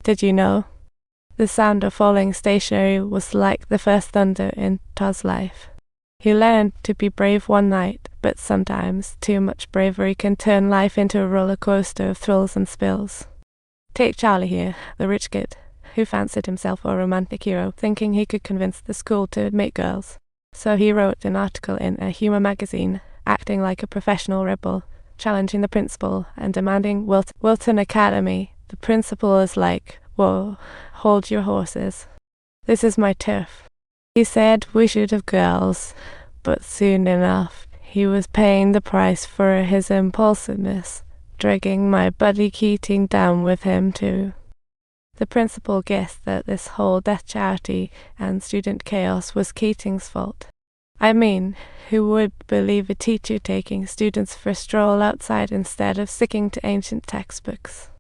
Did you know? The sound of falling stationery was like the first thunder in Todd's life. He learned to be brave one night, but sometimes too much bravery can turn life into a roller coaster of thrills and spills. Take Charlie here, the rich kid, who fancied himself a romantic hero, thinking he could convince the school to admit girls. So he wrote an article in a humor magazine, acting like a professional rebel, challenging the principal and demanding Wilton Academy. The principal is like, "Whoa, hold your horses. This is my turf." He said we should have girls, but soon enough he was paying the price for his impulsiveness, dragging my buddy Keating down with him too. The principal guessed that this whole death charity and student chaos was Keating's fault. I mean, who would believe a teacher taking students for a stroll outside instead of sticking to ancient textbooks?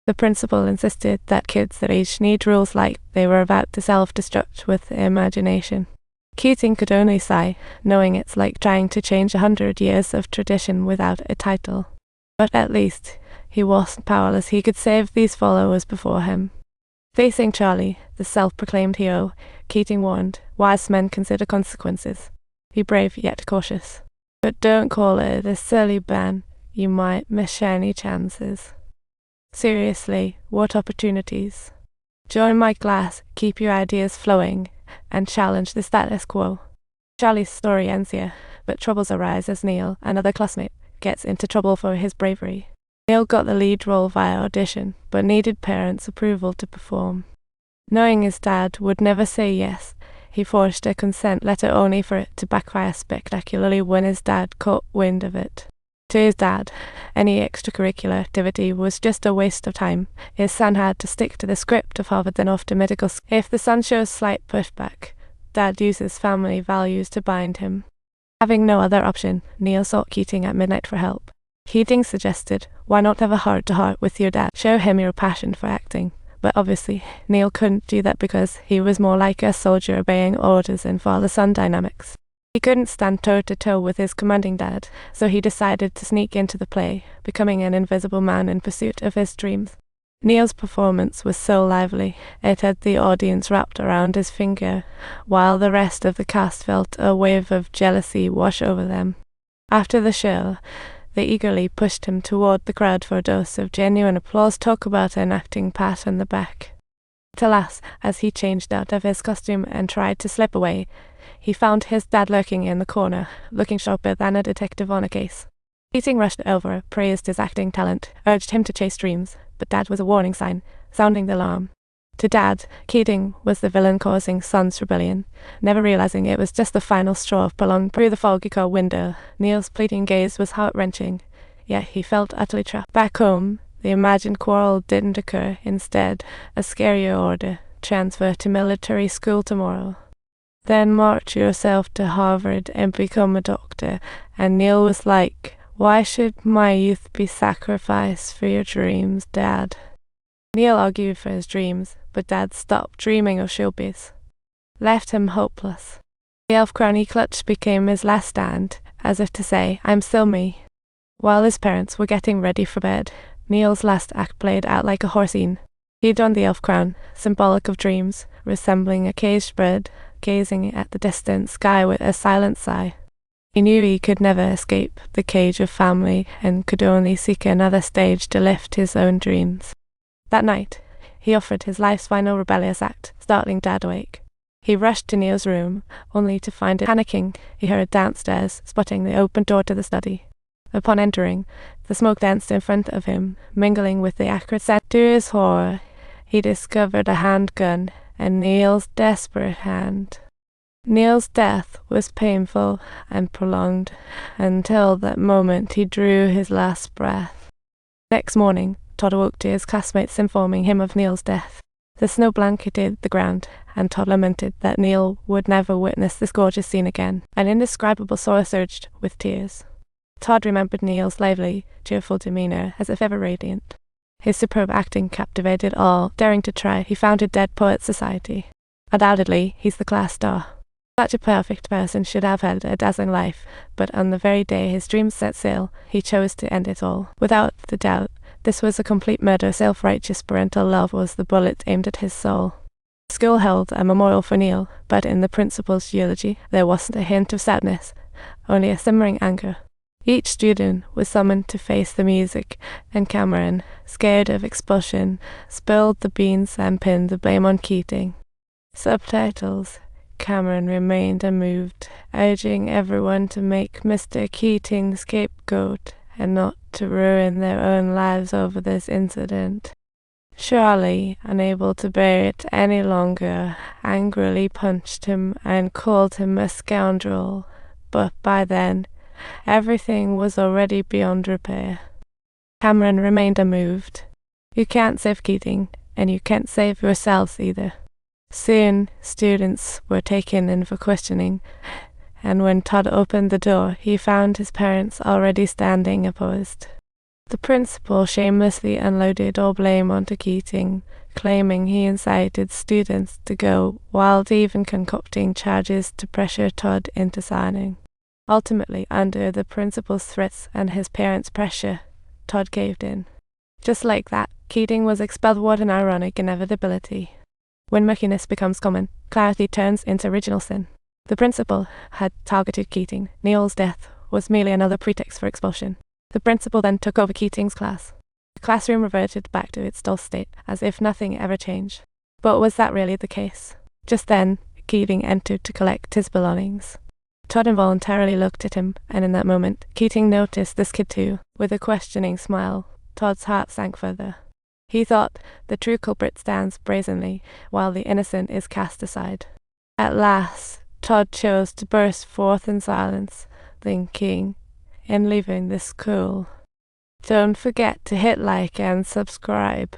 The principal insisted that kids that age need rules like they were about to self-destruct with imagination. Keating could only sigh, knowing it's like trying to change 100 years of tradition without a title. But at least he wasn't powerless. He could save these followers before him. Facing Charlie, the self-proclaimed hero, Keating warned, "Wise men consider consequences. Be brave yet cautious. But don't call it a silly ban. You might miss shiny chances. Seriously, what opportunities? Join my class, keep your ideas flowing, and challenge the status quo." Charlie's story ends here, but troubles arise as Neil, another classmate, gets into trouble for his bravery. Neil got the lead role via audition, but needed parents' approval to perform. Knowing his dad would never say yes, he forged a consent letter only for it to backfire spectacularly when his dad caught wind of it. To his dad, any extracurricular activity was just a waste of time. His son had to stick to the script of Harvard then off to medical school. If the son shows slight pushback, Dad uses family values to bind him. Having no other option, Neil sought Keating at midnight for help. Keating suggested, "Why not have a heart-to-heart with your dad? Show him your passion for acting." But obviously, Neil couldn't do that because he was more like a soldier obeying orders in father-son dynamics. He couldn't stand toe-to-toe with his commanding dad, so he decided to sneak into the play, becoming an invisible man in pursuit of his dreams. Neil's performance was so lively, it had the audience wrapped around his finger, while the rest of the cast felt a wave of jealousy wash over them. After the show, they eagerly pushed him toward the crowd for a dose of genuine applause. Talk about an acting pat on the back. But alas, as he changed out of his costume and tried to slip away, he found his dad lurking in the corner, looking sharper than a detective on a case. Keating rushed over, praised his acting talent, urged him to chase dreams, but Dad was a warning sign, sounding the alarm. To Dad, Keating was the villain causing son's rebellion, never realizing it was just the final straw of prolonged. Through the foggy car window, Neil's pleading gaze was heart-wrenching, yet he felt utterly trapped. Back home, the imagined quarrel didn't occur. Instead, a scarier order: transfer to military school tomorrow. Then march yourself to Harvard and become a doctor. And Neil was like, "Why should my youth be sacrificed for your dreams, Dad?" Neil argued for his dreams, but Dad stopped dreaming of showbiz. Left him hopeless. The elf crown he clutched became his last stand, as if to say, "I'm still me." While his parents were getting ready for bed, Neil's last act played out like a horse scene. He donned the elf crown, symbolic of dreams, resembling a caged bird, gazing at the distant sky with a silent sigh. He knew he could never escape the cage of family and could only seek another stage to lift his own dreams. That night, he offered his life's final rebellious act, startling Dad awake. He rushed to Neil's room, only to find it panicking. He hurried downstairs, spotting the open door to the study. Upon entering, the smoke danced in front of him, mingling with the acrid scent. To his horror, he discovered a handgun, and Neil's desperate hand. Neil's death was painful and prolonged. Until that moment, he drew his last breath. Next morning, Todd awoke to his classmates informing him of Neil's death. The snow blanketed the ground, and Todd lamented that Neil would never witness this gorgeous scene again. An indescribable sorrow surged with tears. Todd remembered Neil's lively, cheerful demeanor as if ever radiant. His superb acting captivated all daring to try. He founded Dead Poets Society. Undoubtedly, he's the class star. Such a perfect person should have had a dazzling life, but on the very day his dreams set sail, he chose to end it all. Without the doubt, This was a complete murder. Self-righteous parental love was the bullet aimed at his soul. The school held a memorial for Neil, but in the principal's eulogy there wasn't a hint of sadness, only a simmering anger. Each student was summoned to face the music, and Cameron, scared of expulsion, spilled the beans and pinned the blame on Keating. Subtitles. Cameron remained unmoved, urging everyone to make Mr. Keating the scapegoat and not to ruin their own lives over this incident. Charlie, unable to bear it any longer, angrily punched him and called him a scoundrel, but by then, everything was already beyond repair. Cameron remained unmoved. You can't save Keating, and you can't save yourselves either. Soon, students were taken in for questioning, and when Todd opened the door, he found his parents already standing opposed. The principal shamelessly unloaded all blame onto Keating, claiming he incited students to go wild, even concocting charges to pressure Todd into signing. Ultimately, under the principal's threats and his parents' pressure, Todd caved in. Just like that, Keating was expelled. What an ironic inevitability. When murkiness becomes common, clarity turns into original sin. The principal had targeted Keating. Neil's death was merely another pretext for expulsion. The principal then took over Keating's class. The classroom reverted back to its dull state, as if nothing ever changed. But was that really the case? Just then, Keating entered to collect his belongings. Todd involuntarily looked at him, and in that moment, Keating noticed this kid too. With a questioning smile, Todd's heart sank further. He thought, the true culprit stands brazenly, while the innocent is cast aside. At last, Todd chose to burst forth in silence, thinking, in leaving this school, don't forget to hit like and subscribe.